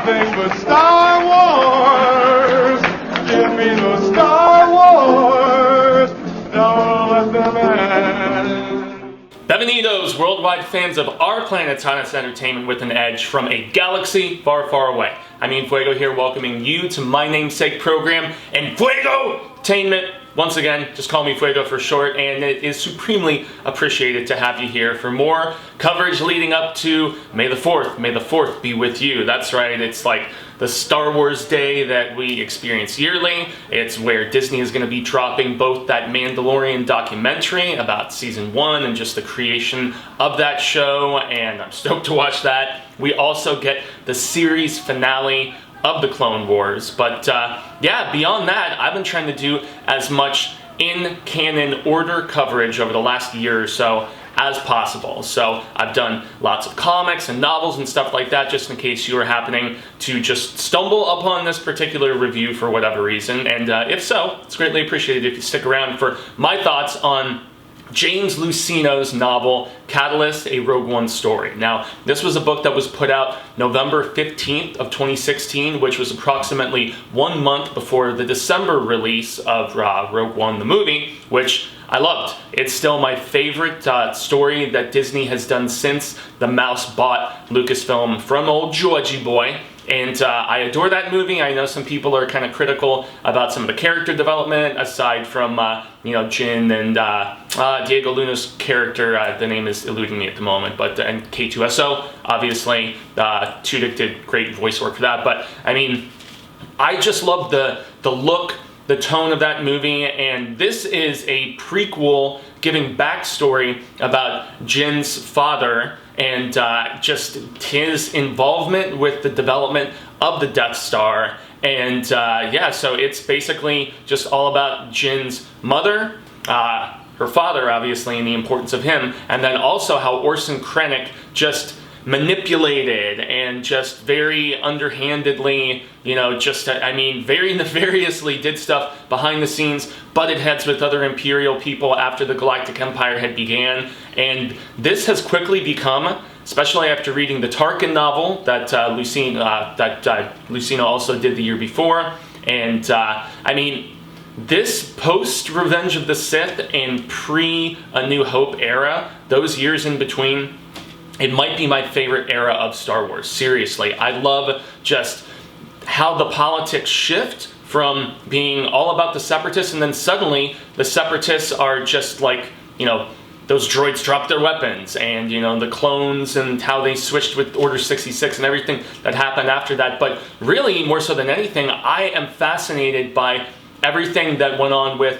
nothing but Star Wars. Give me the Star Wars. Don't let them end. Bienvenidos, worldwide fans of our planet's hottest entertainment with an edge from a galaxy far, far away. I'm En Fuego here, welcoming you to my namesake program, Enfuegotainment. Once again, just call me Fuego for short, and it is supremely appreciated to have you here for more coverage leading up to May the 4th. May the 4th be with you. That's right, it's like the Star Wars Day that we experience yearly. It's where Disney is going to be dropping both that Mandalorian documentary about Season 1 and just the creation of that show, and I'm stoked to watch that. We also get the series finale of the Clone Wars, but yeah, beyond that, I've been trying to do as much in canon order coverage over the last year or so as possible. So I've done lots of comics and novels and stuff like that, just in case you are happening to just stumble upon this particular review for whatever reason, and if so, it's greatly appreciated if you stick around for my thoughts on James Luceno's novel, Catalyst, a Rogue One story. Now, this was a book that was put out November 15th of 2016, which was approximately 1 month before the December release of Rogue One, the movie, which I loved. It's still my favorite story that Disney has done since the mouse bought Lucasfilm from old Georgie boy. And I adore that movie. I know some people are kind of critical about some of the character development, aside from, Jin and Diego Luna's character. The name is eluding me at the moment, but and K2SO, obviously. Tudyk did great voice work for that. But, I mean, I just love the look, the tone of that movie, and this is a prequel giving backstory about Jin's father and just his involvement with the development of the Death Star. And yeah, so it's basically just all about Jin's mother, her father, obviously, and the importance of him, and then also how Orson Krennic just manipulated and just very underhandedly, very nefariously did stuff behind the scenes, butted heads with other Imperial people after the Galactic Empire had began. And this has quickly become, especially after reading the Tarkin novel that Luceno also did the year before, and this post-Revenge of the Sith and pre-A New Hope era, those years in between, it might be my favorite era of Star Wars. Seriously, I love just how the politics shift from being all about the Separatists, and then suddenly the Separatists are just like, those droids dropped their weapons, and the clones and how they switched with Order 66 and everything that happened after that. But really, more so than anything, I am fascinated by everything that went on with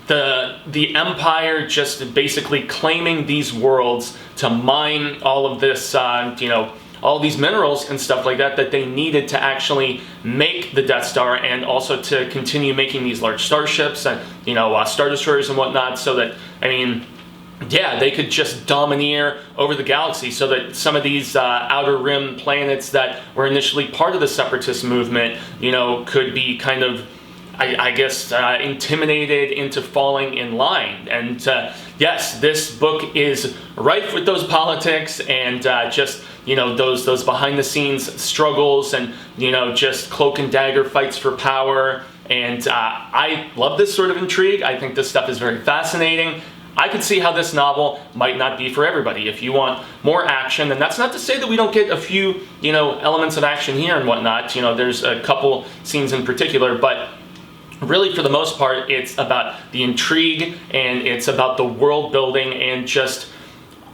the Empire just basically claiming these worlds to mine all of this, all these minerals and stuff like that they needed to actually make the Death Star, and also to continue making these large starships and, Star Destroyers and whatnot, so that, they could just domineer over the galaxy, so that some of these outer rim planets that were initially part of the Separatist movement, could be kind of, intimidated into falling in line. And yes, this book is rife with those politics and those behind the scenes struggles and just cloak and dagger fights for power. And I love this sort of intrigue. I think this stuff is very fascinating. I could see how this novel might not be for everybody. If you want more action, and that's not to say that we don't get a few, elements of action here and whatnot. There's a couple scenes in particular, but really, for the most part, it's about the intrigue, and it's about the world building, and just,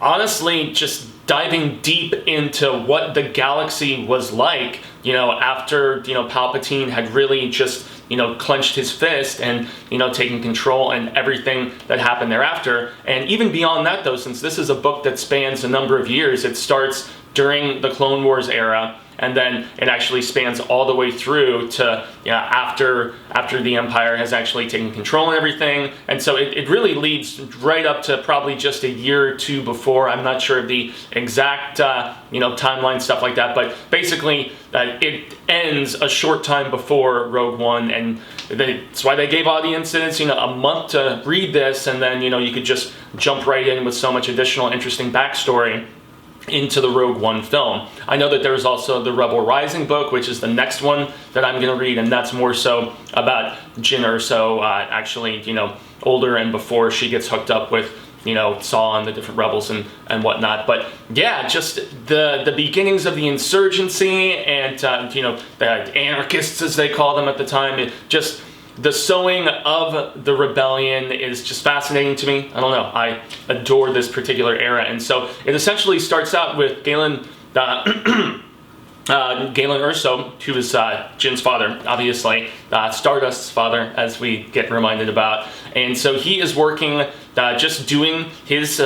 honestly, just diving deep into what the galaxy was like, after, Palpatine had really just, clenched his fist and, taken control, and everything that happened thereafter. And even beyond that, though, since this is a book that spans a number of years, it starts during the Clone Wars era, and then it actually spans all the way through to after the Empire has actually taken control and everything. And so it really leads right up to probably just a year or two before. I'm not sure of the exact timeline, stuff like that, but basically it ends a short time before Rogue One, and that's why they gave audiences a month to read this, and then you could just jump right in with so much additional interesting backstory. into the Rogue One film. I know that there's also the Rebel Rising book, which is the next one that I'm going to read, and that's more so about Jyn Erso, actually, you know, older and before she gets hooked up with, you know, Saw and the different rebels and whatnot. But yeah, just the beginnings of the insurgency and, you know, the anarchists, as they call them at the time, just the sowing of the rebellion is just fascinating to me. I don't know. I adore this particular era. And so it essentially starts out with Galen Erso, who is Jyn's father, obviously, Stardust's father, as we get reminded about. And so he is working, just doing his,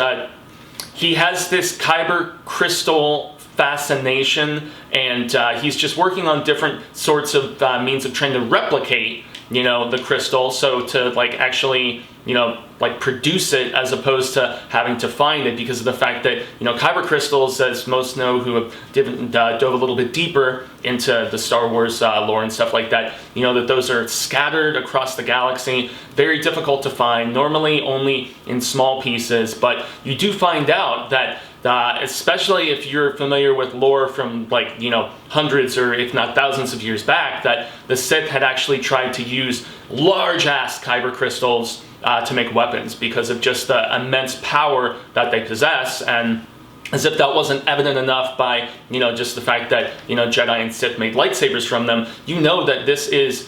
he has this kyber crystal fascination, and he's just working on different sorts of means of trying to replicate, you know, the crystal, so to like actually, you know, like produce it as opposed to having to find it, because of the fact that, you know, kyber crystals, as most know who have dove a little bit deeper into the Star Wars lore and stuff like that, you know that those are scattered across the galaxy, very difficult to find, normally only in small pieces, but you do find out that especially if you're familiar with lore from, like, you know, hundreds or if not thousands of years back, that the Sith had actually tried to use large-ass kyber crystals to make weapons because of just the immense power that they possess. And as if that wasn't evident enough by, you know, just the fact that, you know, Jedi and Sith made lightsabers from them, you know that this is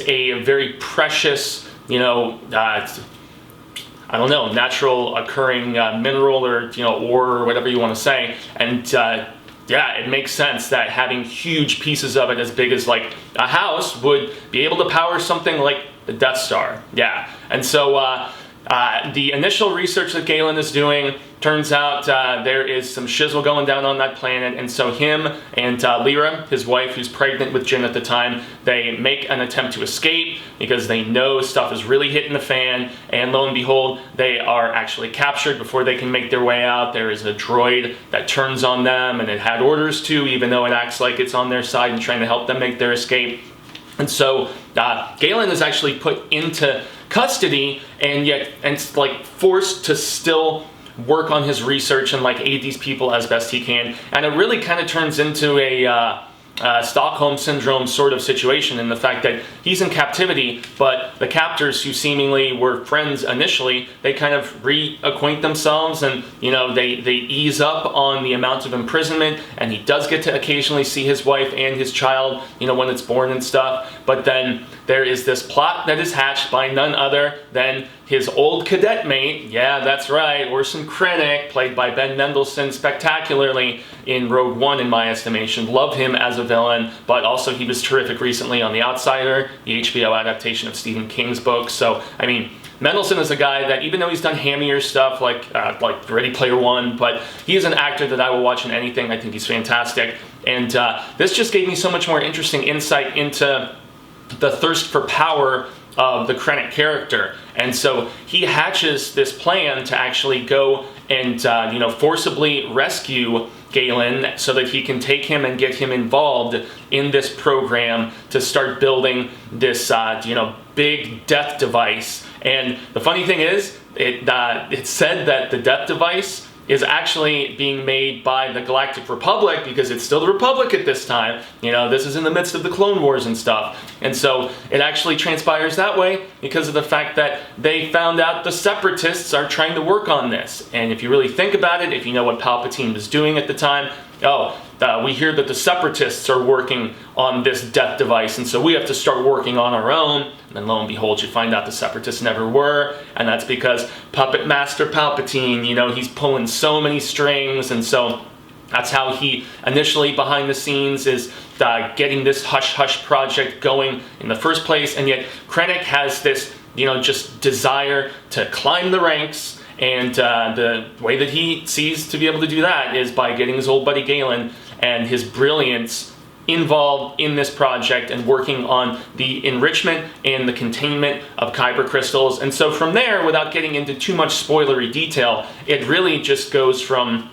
a very precious, you know, I don't know, natural occurring mineral, or, you know, ore, or whatever you want to say. And yeah, it makes sense that having huge pieces of it as big as like a house would be able to power something like the Death Star. Yeah. And so the initial research that Galen is doing, turns out there is some shizzle going down on that planet, and so him and Lyra, his wife, who's pregnant with Jyn at the time, they make an attempt to escape because they know stuff is really hitting the fan, and lo and behold, they are actually captured before they can make their way out. There is a droid that turns on them, and it had orders to, even though it acts like it's on their side and trying to help them make their escape. And so Galen is actually put into custody, and like forced to still work on his research and like aid these people as best he can. And it really kind of turns into a Stockholm Syndrome sort of situation, in the fact that he's in captivity, but the captors, who seemingly were friends initially, they kind of reacquaint themselves, and, you know, they ease up on the amount of imprisonment, and he does get to occasionally see his wife and his child, you know, when it's born and stuff. But then there is this plot that is hatched by none other than his old cadet mate, yeah, that's right, Orson Krennic, played by Ben Mendelsohn spectacularly in Rogue One, in my estimation. Love him as a villain, but also he was terrific recently on The Outsider, the HBO adaptation of Stephen King's book. So, I mean, Mendelsohn is a guy that, even though he's done hammier stuff like Ready Player One, but he is an actor that I will watch in anything. I think he's fantastic. And this just gave me so much more interesting insight into the thirst for power of the Krennic character. And so he hatches this plan to actually go and, you know, forcibly rescue Galen so that he can take him and get him involved in this program to start building this, you know, big death device. And the funny thing is, it said that the death device is actually being made by the Galactic Republic, because it's still the Republic at this time. You know, this is in the midst of the Clone Wars and stuff. And so it actually transpires that way because of the fact that they found out the Separatists are trying to work on this. And if you really think about it, if you know what Palpatine was doing at the time, we hear that the Separatists are working on this death device, and so we have to start working on our own. And then lo and behold, you find out the Separatists never were, and that's because Puppet Master Palpatine, you know, he's pulling so many strings, and so that's how he initially, behind the scenes, is getting this hush-hush project going in the first place. And yet Krennic has this, you know, just desire to climb the ranks, and the way that he sees to be able to do that is by getting his old buddy Galen and his brilliance involved in this project and working on the enrichment and the containment of kyber crystals. And so from there, without getting into too much spoilery detail, it really just goes from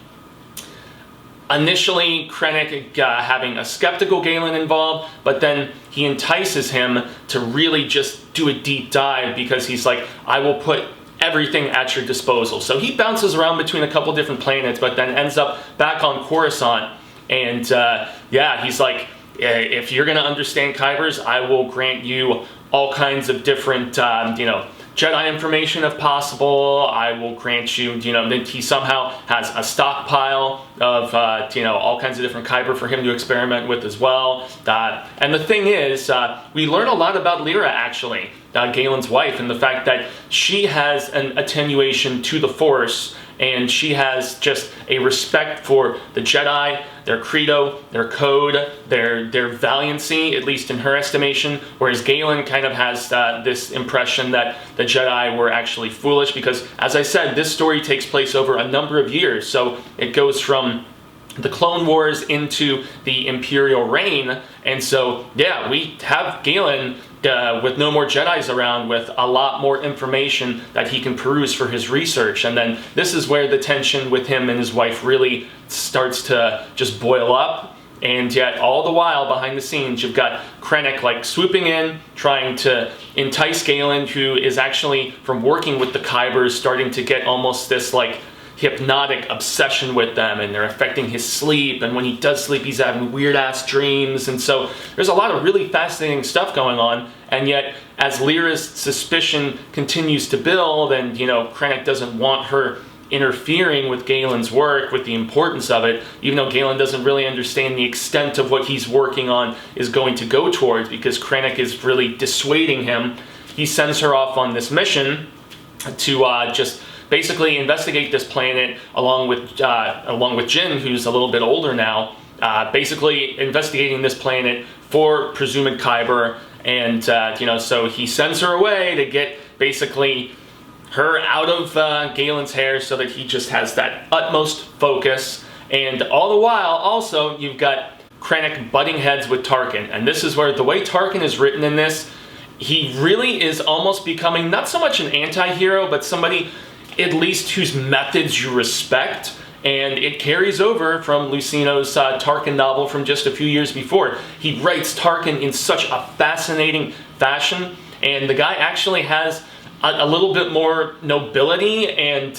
initially Krennic having a skeptical Galen involved, but then he entices him to really just do a deep dive, because he's like, I will put everything at your disposal. So he bounces around between a couple different planets, but then ends up back on Coruscant. And yeah, he's like, if you're going to understand Kybers, I will grant you all kinds of different, you know, Jedi information if possible. I will grant you, you know, that he somehow has a stockpile of, you know, all kinds of different Kyber for him to experiment with as well. And the thing is, we learn a lot about Lyra, actually, Galen's wife, and the fact that she has an attenuation to the Force, and she has just a respect for the Jedi, their credo, their code, their valiancy, at least in her estimation, whereas Galen kind of has this impression that the Jedi were actually foolish, because, as I said, this story takes place over a number of years, so it goes from the Clone Wars into the Imperial reign, and so, yeah, we have Galen with no more Jedis around, with a lot more information that he can peruse for his research. And then this is where the tension with him and his wife really starts to just boil up. And yet, all the while, behind the scenes, you've got Krennic like swooping in, trying to entice Galen, who is actually, from working with the Kybers, starting to get almost this like hypnotic obsession with them, and they're affecting his sleep, and when he does sleep he's having weird ass dreams. And so there's a lot of really fascinating stuff going on, and yet as Lyra's suspicion continues to build, and you know, Krennic doesn't want her interfering with Galen's work, with the importance of it, even though Galen doesn't really understand the extent of what he's working on is going to go towards, because Krennic is really dissuading him. He sends her off on this mission to just basically investigate this planet along with Jin, who's a little bit older now, basically investigating this planet for presumed Kyber. And you know, so he sends her away to get basically her out of Galen's hair, so that he just has that utmost focus. And all the while, also, you've got Krennic butting heads with Tarkin, and this is where the way Tarkin is written in this, he really is almost becoming not so much an anti-hero, but somebody at least whose methods you respect. And it carries over from Lucino's Tarkin novel from just a few years before. He writes Tarkin in such a fascinating fashion, and the guy actually has a little bit more nobility and,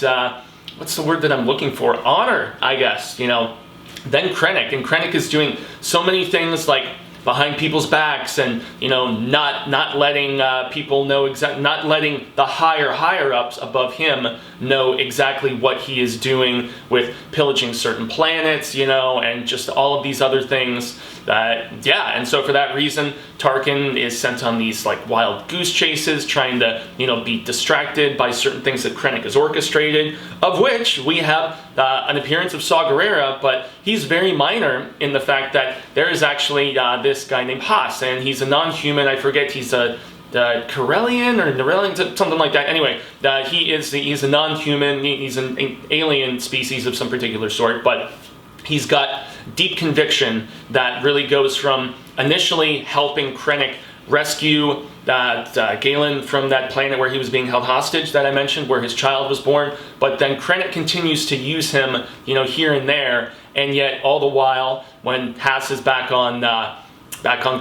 what's the word that I'm looking for? Honor, I guess, you know, than Krennic. And Krennic is doing so many things like behind people's backs, and you know, not letting people know not letting the higher ups above him know exactly what he is doing, with pillaging certain planets, you know, and just all of these other things. Yeah, and so for that reason, Tarkin is sent on these like wild goose chases, trying to, you know, be distracted by certain things that Krennic has orchestrated, of which we have an appearance of Saw Gerrera, but he's very minor in the fact that there is actually this guy named Haas, and he's a non-human. I forget, he's a Corellian or Norellian, something like that. Anyway, he's a non-human, he's an alien species of some particular sort, but he's got deep conviction that really goes from initially helping Krennic rescue Galen from that planet where he was being held hostage that I mentioned, where his child was born, but then Krennic continues to use him, you know, here and there, and yet all the while, when Haas is back on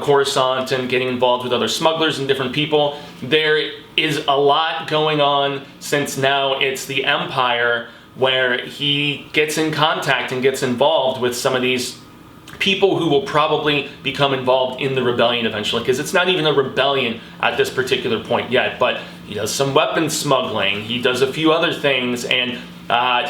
Coruscant and getting involved with other smugglers and different people, there is a lot going on, since now it's the Empire, where he gets in contact and gets involved with some of these people who will probably become involved in the rebellion eventually, because it's not even a rebellion at this particular point yet, but he does some weapons smuggling, he does a few other things, and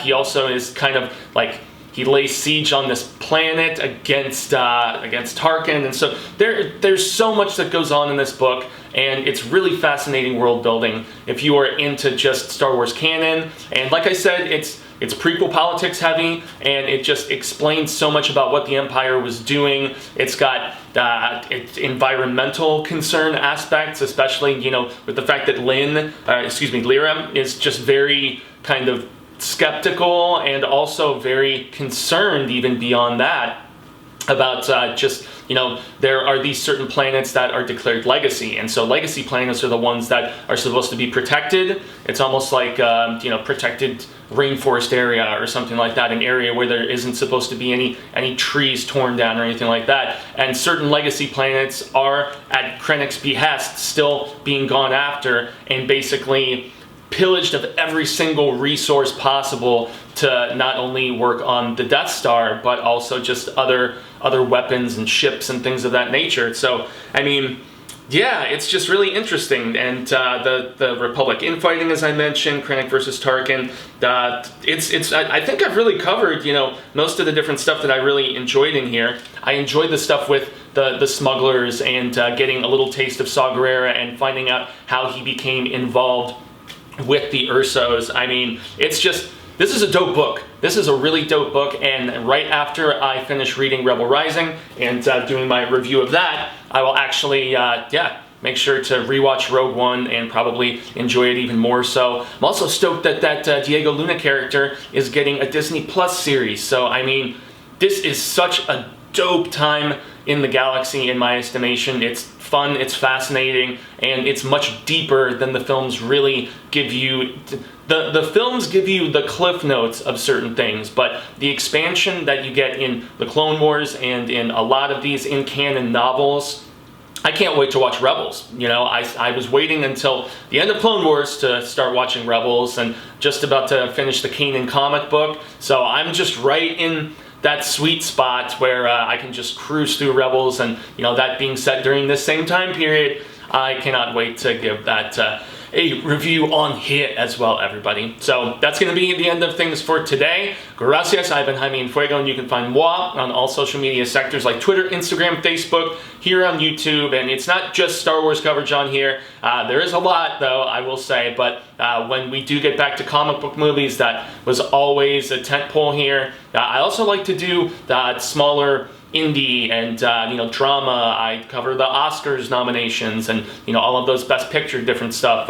he also is kind of like, he lays siege on this planet against Tarkin, and so there's so much that goes on in this book, and it's really fascinating world building if you are into just Star Wars canon. And like I said, it's prequel politics heavy, and it just explains so much about what the Empire was doing. It's got environmental concern aspects, especially, you know, with the fact that Lyra is just very kind of skeptical, and also very concerned, even beyond that, about just, you know, there are these certain planets that are declared legacy, and so legacy planets are the ones that are supposed to be protected. It's almost like, you know, protected rainforest area or something like that, an area where there isn't supposed to be any trees torn down or anything like that. And certain legacy planets are, at Krennic's behest, still being gone after, and basically pillaged of every single resource possible to not only work on the Death Star, but also just other weapons and ships and things of that nature. So, I mean, yeah, it's just really interesting. And the Republic infighting, as I mentioned, Krennic versus Tarkin, I think I've really covered, you know, most of the different stuff that I really enjoyed in here. I enjoyed the stuff with the smugglers and getting a little taste of Saw Gerrera and finding out how he became involved with the Ursos. I mean, it's just, this is a dope book. This is a really dope book, and right after I finish reading Rebel Rising and doing my review of that, I will actually, make sure to rewatch Rogue One and probably enjoy it even more so. I'm also stoked that Diego Luna character is getting a Disney Plus series. So, I mean, this is such a dope time in the galaxy, in my estimation. It's fun, it's fascinating, and it's much deeper than the films really give you. The films give you the cliff notes of certain things, but the expansion that you get in the Clone Wars and in a lot of these in-canon novels, I can't wait to watch Rebels. You know, I was waiting until the end of Clone Wars to start watching Rebels, and just about to finish the Kanan comic book, so I'm just right in that sweet spot where I can just cruise through Rebels. And, you know, that being said, during this same time period, I cannot wait to give that a review on here as well, everybody. So that's going to be the end of things for today. Gracias, I've been Jaime En Fuego, and you can find moi on all social media sectors like Twitter, Instagram, Facebook, here on YouTube. And it's not just Star Wars coverage on here. There is a lot, though, I will say, but when we do get back to comic book movies, that was always a tentpole here. I also like to do smaller indie and drama. I cover the Oscars nominations and all of those Best Picture different stuff.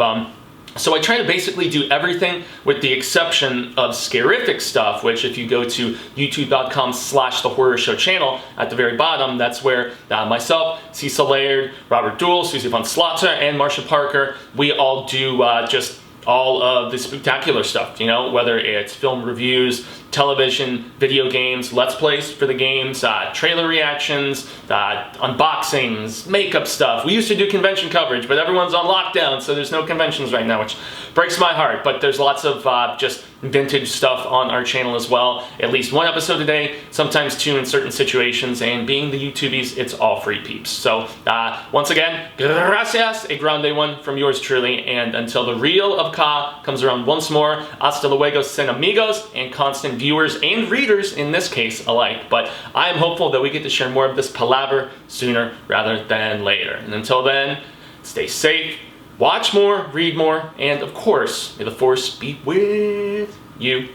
So I try to basically do everything with the exception of scarific stuff, which if you go to youtube.com/The Horror Show channel, at the very bottom, that's where myself, Cecil Laird, Robert Duell, Susie von Slaughter, and Marsha Parker, we all do just all of the spectacular stuff, whether it's film reviews, television, video games, let's plays for the games, trailer reactions, unboxings, makeup stuff. We used to do convention coverage, but everyone's on lockdown, so there's no conventions right now, which breaks my heart. But there's lots of just vintage stuff on our channel as well. At least one episode a day, sometimes two in certain situations, and being the YouTubies, it's all free peeps. So once again, gracias, a grande one from yours truly, and until the reel of Ka comes around once more, hasta luego, cinemigos, and constant viewers and readers in this case alike. But I am hopeful that we get to share more of this palaver sooner rather than later. And until then, stay safe, watch more, read more, and of course, may the Force be with you.